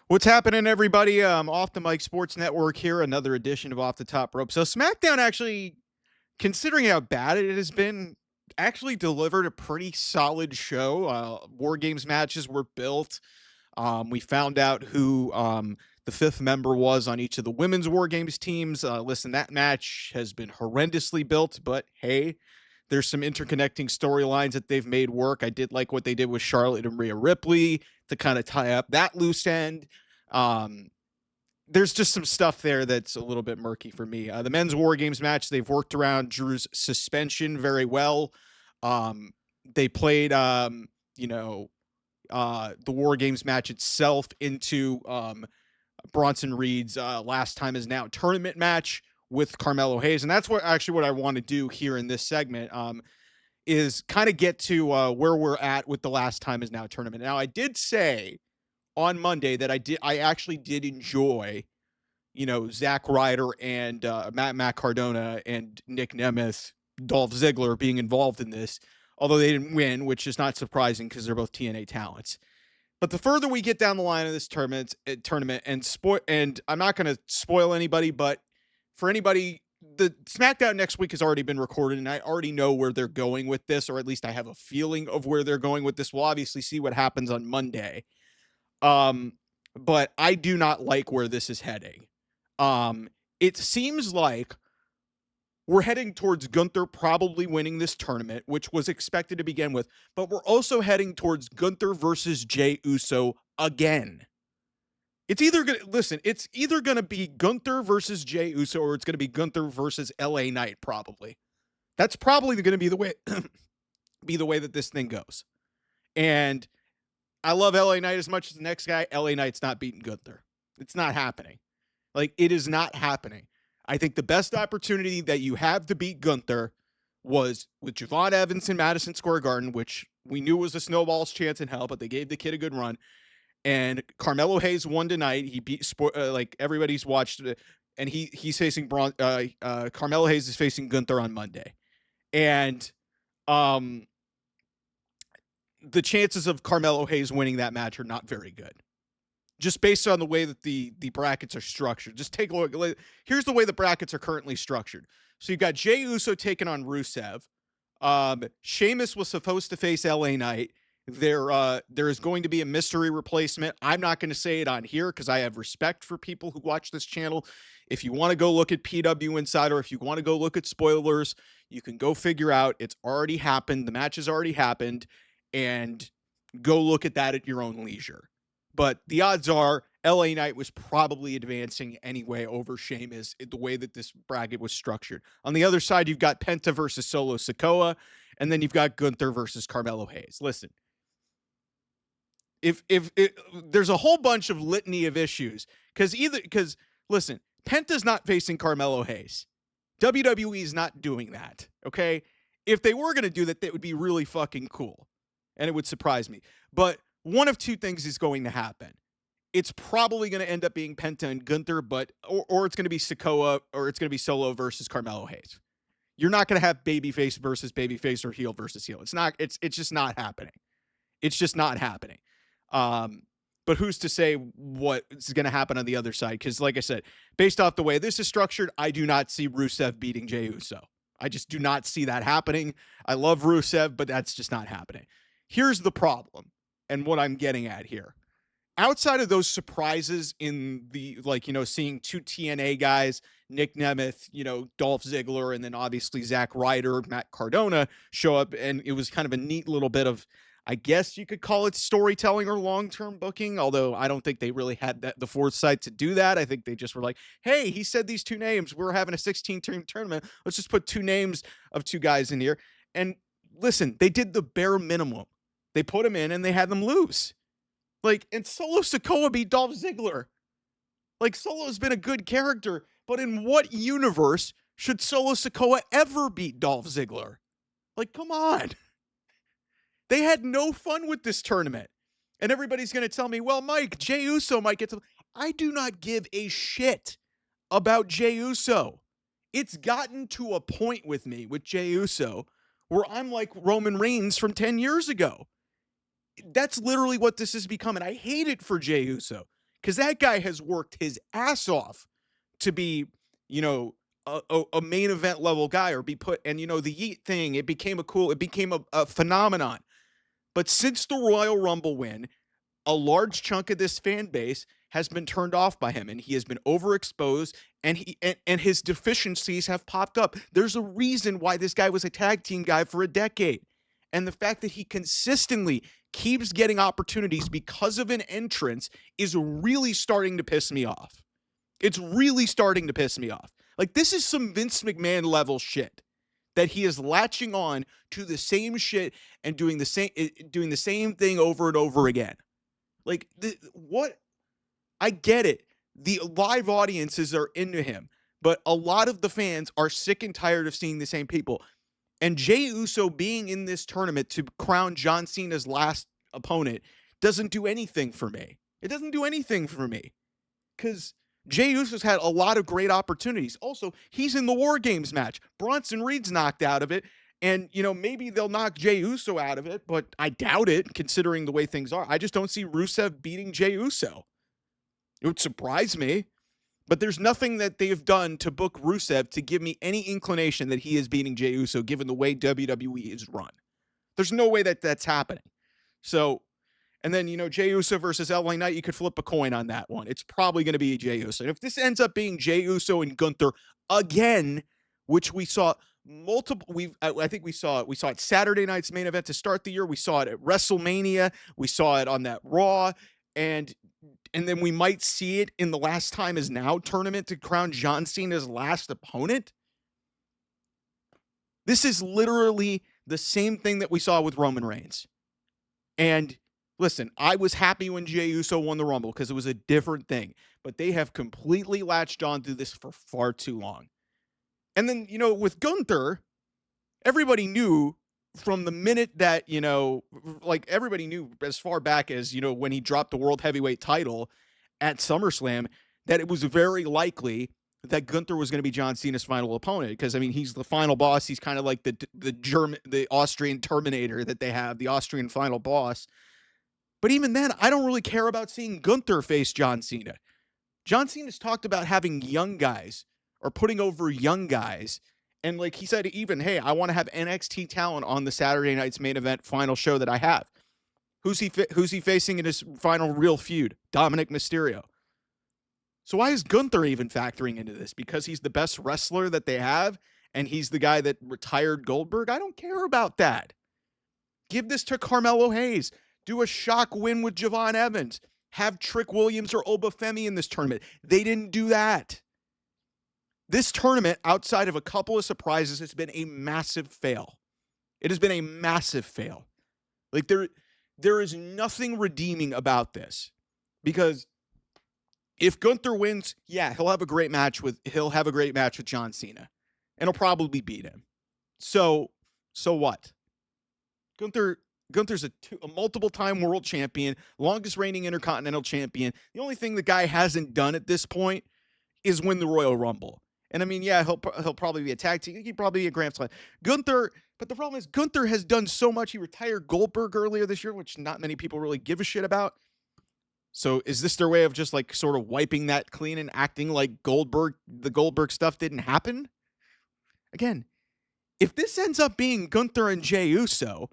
What's happening, everybody? Off the Mike Sports Network here, another edition of Off the Top Rope. So, SmackDown actually, considering how bad it has been, actually delivered a pretty solid show. War Games matches were built. We found out who the fifth member was on each of the women's War Games teams. Listen, that match has been horrendously built, but hey, there's some interconnecting storylines that they've made work. I did like what they did with Charlotte and Rhea Ripley to kind of tie up that loose end. Um, there's just some stuff there that's a little bit murky for me. The men's War Games match, they've worked around Drew's suspension very well. They played, the War Games match itself into Bronson Reed's last time is now tournament match with Carmelo Hayes. And that's what I want to do here in this segment. Is kind of get to where we're at with the last time is now tournament. Now, I did say on Monday that I actually did enjoy, Zack Ryder and Matt Cardona and Nick Nemeth, Dolph Ziggler being involved in this, although they didn't win, which is not surprising because they're both TNA talents. But the further we get down the line of this tournament and I'm not going to spoil anybody, but for anybody, the SmackDown next week has already been recorded, and I already know where they're going with this, or at least I have a feeling of where they're going with this. We'll obviously see what happens on Monday. But I do not like where this is heading. It seems like we're heading towards Gunther probably winning this tournament, which was expected to begin with, but we're also heading towards Gunther versus Jey Uso again. It's either going to be Gunther versus Jey Uso, or it's going to be Gunther versus LA Knight, probably. That's probably going to be the way that this thing goes. And I love LA Knight as much as the next guy. LA Knight's not beating Gunther. It's not happening. It is not happening. I think the best opportunity that you have to beat Gunther was with Javon Evans in Madison Square Garden, which we knew was a snowball's chance in hell, but they gave the kid a good run. And Carmelo Hayes won tonight. He beat everybody's watched, and he's facing Carmelo Hayes is facing Gunther on Monday, and the chances of Carmelo Hayes winning that match are not very good, just based on the way that the brackets are structured. Just take a look. Here's the way the brackets are currently structured. So you've got Jey Uso taking on Rusev. Sheamus was supposed to face LA Knight. There is going to be a mystery replacement. I'm not going to say it on here because I have respect for people who watch this channel. If you want to go look at PW Insider, if you want to go look at spoilers, you can go figure out it's already happened. The match has already happened, and go look at that at your own leisure. But the odds are LA Knight was probably advancing anyway over Sheamus the way that this bracket was structured. On the other side, you've got Penta versus Solo Sikoa, and then you've got Gunther versus Carmelo Hayes. Listen, if there's a whole bunch of litany of issues, because listen, Penta's not facing Carmelo Hayes. WWE is not doing that, okay? If they were going to do that, that would be really fucking cool, and it would surprise me. But one of two things is going to happen. It's probably going to end up being Penta and Gunther, or it's going to be Sikoa, or it's going to be Solo versus Carmelo Hayes. You're not going to have babyface versus babyface or heel versus heel. It's just not happening. It's just not happening. But who's to say what's going to happen on the other side? Because like I said, based off the way this is structured, I do not see Rusev beating Jey Uso. I just do not see that happening. I love Rusev, but that's just not happening. Here's the problem, and what I'm getting at here. Outside of those surprises in the, seeing two TNA guys, Nick Nemeth, Dolph Ziggler, and then obviously Zack Ryder, Matt Cardona show up, and it was kind of a neat little bit of, I guess you could call it storytelling or long-term booking, although I don't think they really had the foresight to do that. I think they just were like, hey, he said these two names. We're having a 16-team tournament. Let's just put two names of two guys in here. And listen, they did the bare minimum. They put them in and they had them lose. And Solo Sikoa beat Dolph Ziggler. Solo's been a good character, but in what universe should Solo Sikoa ever beat Dolph Ziggler? Come on. They had no fun with this tournament. And everybody's going to tell me, well, Mike, Jey Uso might get to... I do not give a shit about Jey Uso. It's gotten to a point with me with Jey Uso where I'm like Roman Reigns from 10 years ago. That's literally what this has become, and I hate it for Jey Uso because that guy has worked his ass off to be, you know, a main event level guy or be put. And the Yeet thing, it became a phenomenon. But since the Royal Rumble win, a large chunk of this fan base has been turned off by him, and he has been overexposed, and his deficiencies have popped up. There's a reason why this guy was a tag team guy for a decade. And the fact that he consistently keeps getting opportunities because of an entrance is really starting to piss me off. It's really starting to piss me off. Like, this is some Vince McMahon level shit that he is latching on to the same shit and doing the same thing over and over again. Like, what? I get it. The live audiences are into him, but a lot of the fans are sick and tired of seeing the same people. And Jey Uso being in this tournament to crown John Cena's last opponent doesn't do anything for me. It doesn't do anything for me. Because Jey Uso's had a lot of great opportunities. Also, he's in the War Games match. Bronson Reed's knocked out of it. And, maybe they'll knock Jey Uso out of it, but I doubt it, considering the way things are. I just don't see Rusev beating Jey Uso. It would surprise me, but there's nothing that they've done to book Rusev to give me any inclination that he is beating Jey Uso, given the way WWE is run. There's no way that that's happening. So, and then, Jey Uso versus LA Knight, you could flip a coin on that one. It's probably going to be Jey Uso. And if this ends up being Jey Uso and Gunther again, which we saw I think we saw it Saturday night's main event to start the year. We saw it at WrestleMania. We saw it on that Raw, and then we might see it in the Last Time Is Now tournament to crown John Cena's last opponent. This is literally the same thing that we saw with Roman Reigns. And listen, I was happy when Jey Uso won the Rumble because it was a different thing, but they have completely latched on to this for far too long. And then, with Gunther, everybody knew from the minute that, everybody knew as far back as, when he dropped the World Heavyweight title at SummerSlam, that it was very likely that Gunther was going to be John Cena's final opponent. Because, he's the final boss. He's kind of like the Austrian Terminator that they have, the Austrian final boss. But even then, I don't really care about seeing Gunther face John Cena. John Cena's talked about having young guys or putting over young guys. And like he said, even, hey, I want to have NXT talent on the Saturday night's main event final show that I have. Who's he facing in his final real feud? Dominic Mysterio. So why is Gunther even factoring into this? Because he's the best wrestler that they have and he's the guy that retired Goldberg? I don't care about that. Give this to Carmelo Hayes. Do a shock win with Javon Evans. Have Trick Williams or Obafemi in this tournament. They didn't do that. This tournament, outside of a couple of surprises, has been a massive fail. It has been a massive fail. Like, there is nothing redeeming about this. Because if Gunther wins, yeah, he'll have a great match with John Cena. And he'll probably beat him. So what? Gunther's a multiple-time world champion, longest reigning Intercontinental champion. The only thing the guy hasn't done at this point is win the Royal Rumble. And yeah, he'll probably be a tag team. He'd probably be a Grand Slam. Gunther, but the problem is Gunther has done so much. He retired Goldberg earlier this year, which not many people really give a shit about. So is this their way of just like sort of wiping that clean and acting like the Goldberg stuff didn't happen? Again, if this ends up being Gunther and Jey Uso,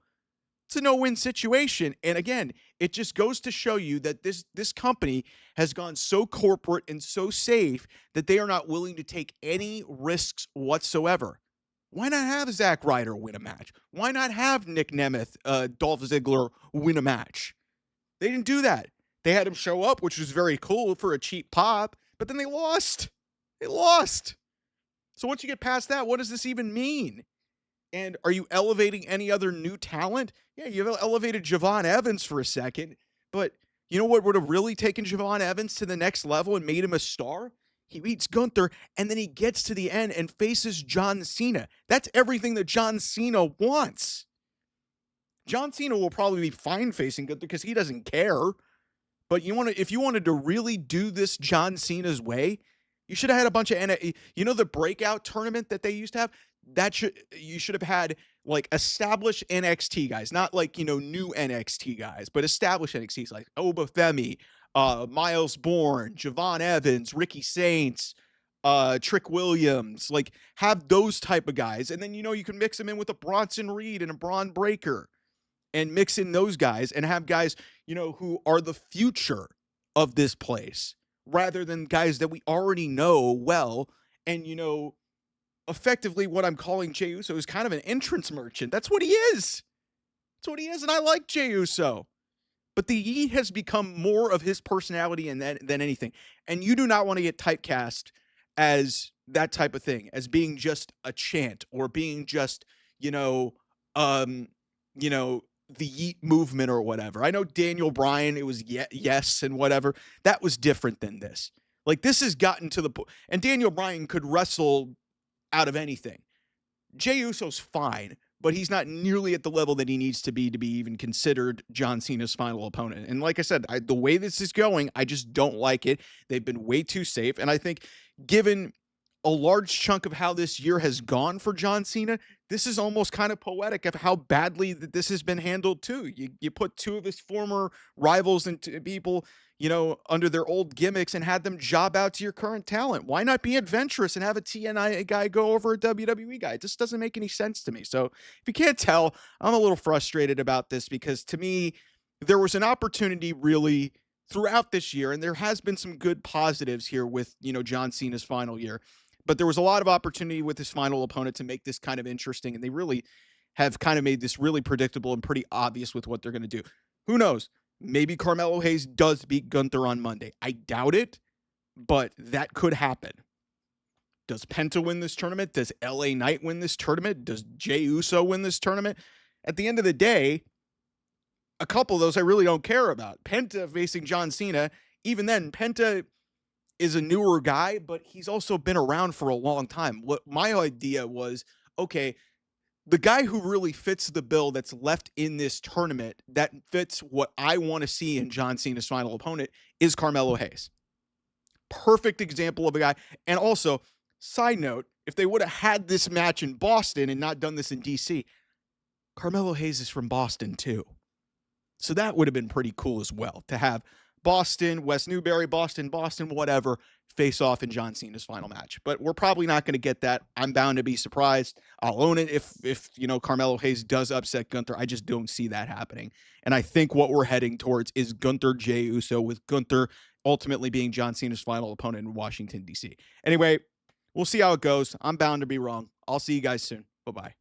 it's a no-win situation. And again, it just goes to show you that this company has gone so corporate and so safe that they are not willing to take any risks whatsoever. Why not have Zack Ryder win a match? Why not have Nick Nemeth, Dolph Ziggler win a match? They didn't do that. They had him show up, which was very cool for a cheap pop, but then they lost. They lost. So once you get past that, what does this even mean? And are you elevating any other new talent? Yeah, you've elevated Javon Evans for a second, but you know what would have really taken Javon Evans to the next level and made him a star? He beats Gunther, and then he gets to the end and faces John Cena. That's everything that John Cena wants. John Cena will probably be fine facing Gunther because he doesn't care. But if you wanted to really do this John Cena's way, you should have had a bunch of the breakout tournament that they used to have. You should have had like established NXT guys, not like new NXT guys, but established NXTs like Obafemi, Miles Bourne, Javon Evans, Ricky Saints, Trick Williams, like have those type of guys. And then, you can mix them in with a Bronson Reed and a Braun Breaker and mix in those guys and have guys, who are the future of this place rather than guys that we already know well. And, effectively what I'm calling Jey Uso is kind of an entrance merchant. That's what he is. That's what he is. And I like Jey Uso. But the Yeet has become more of his personality than anything. And you do not want to get typecast as that type of thing, as being just a chant or being just, um, the Yeet movement or whatever. I know Daniel Bryan, it was yes and whatever. That was different than this. Like this has gotten to the point, and Daniel Bryan could wrestle out of anything. Jey Uso's fine, but he's not nearly at the level that he needs to be even considered John Cena's final opponent. And like I said, the way this is going, I just don't like it. They've been way too safe. And I think given a large chunk of how this year has gone for John Cena, this is almost kind of poetic of how badly that this has been handled too. You put two of his former rivals and people, under their old gimmicks and had them job out to your current talent. Why not be adventurous and have a TNI guy go over a WWE guy? It just doesn't make any sense to me. So if you can't tell, I'm a little frustrated about this because to me, there was an opportunity really throughout this year, and there has been some good positives here with, John Cena's final year. But there was a lot of opportunity with his final opponent to make this kind of interesting, and they really have kind of made this really predictable and pretty obvious with what they're going to do. Who knows? Maybe Carmelo Hayes does beat Gunther on Monday. I doubt it, but that could happen. Does Penta win this tournament? Does LA Knight win this tournament? Does Jey Uso win this tournament? At the end of the day, a couple of those I really don't care about. Penta facing John Cena, even then, Penta is a newer guy, but he's also been around for a long time. What my idea was, okay, the guy who really fits the bill that's left in this tournament that fits what I want to see in John Cena's final opponent is Carmelo Hayes. Perfect example of a guy. And also, side note, if they would have had this match in Boston and not done this in DC, Carmelo Hayes is from Boston too. So that would have been pretty cool as well to have Boston, West Newbury, Boston, whatever, face off in John Cena's final match. But we're probably not going to get that. I'm bound to be surprised. I'll own it if Carmelo Hayes does upset Gunther. I just don't see that happening. And I think what we're heading towards is Gunther Jey Uso, with Gunther ultimately being John Cena's final opponent in Washington, D.C. Anyway, we'll see how it goes. I'm bound to be wrong. I'll see you guys soon. Bye-bye.